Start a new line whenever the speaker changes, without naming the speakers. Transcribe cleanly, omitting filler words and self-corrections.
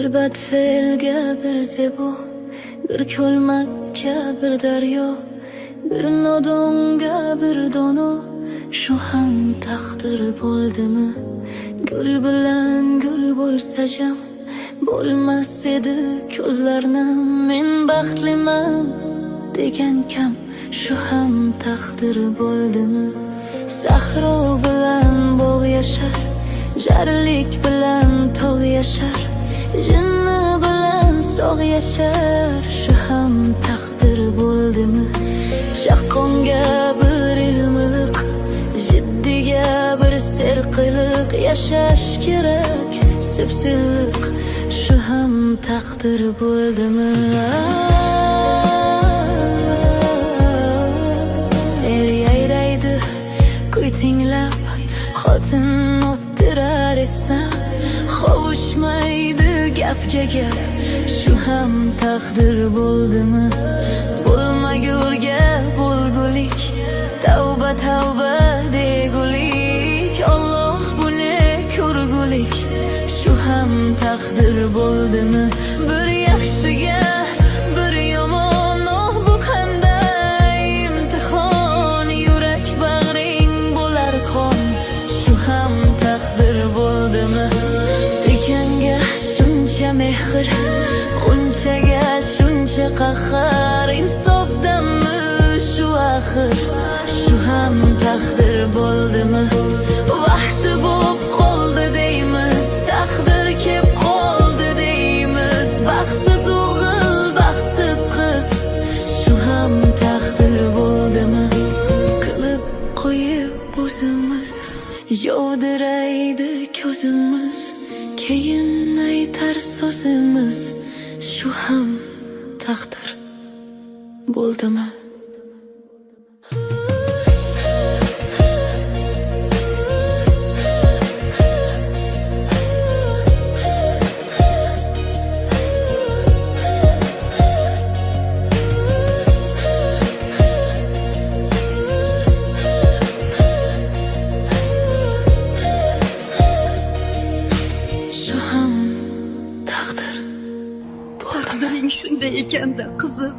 Bir badfelga bir zebo, bir ko'lmakka bir daryo, bir nodonga bir dono, shu ham taqdir bo'ldimi? Gul bilan gul bo'lsa jam, bo'lmas edi ko'zlarnim. Men baxtliman degan kam, shu ham taqdir bo'ldimi? Sahro bilan bog' yashar, jarlik bilan tog' yashar, jinni bilan sog' yashar, shu ham taqdir bo'ldimi? Shaqqonga bir ilmiliq, jiddiga bir serqiliq, yashash kerak sipsilliq, shu ham taqdir bo'ldimi? Er yayraydi kuy tinglab, xotin o'ttirar esnab, qovushmaydi gapga gap, shu ham taqdir bo'ldimi? Bo'lmagurga bo'lgulik, tavba tavba degulik, Alloh buni ko'rgulik, shu ham taqdir bo'ldimi? Bir yaxshiga bir yomon, oh bu qanday imtihon, yurak bag'ring bo'lar qon, shu ham taqdir bo'ldimi? Tikanga shuncha mehr, qunchaga shuncha qahr, insofdanmi shu axir, shu ham taqdir bo'ldimi? Vaqti bo'p qoldi deymiz, taqdir kep qoldi deymiz, baxtsiz o'g'il, baxtsiz qiz, shu ham taqdir bo'ldimi? Qilib qo'yib o'zimiz, yovdiraydi ko'zimiz, keyin aytar so'zimiz, shu ham taqdir bo'ldimi? Shu ham taqdir bo'ldimi?
Taqdiring shunday ekanda qizim,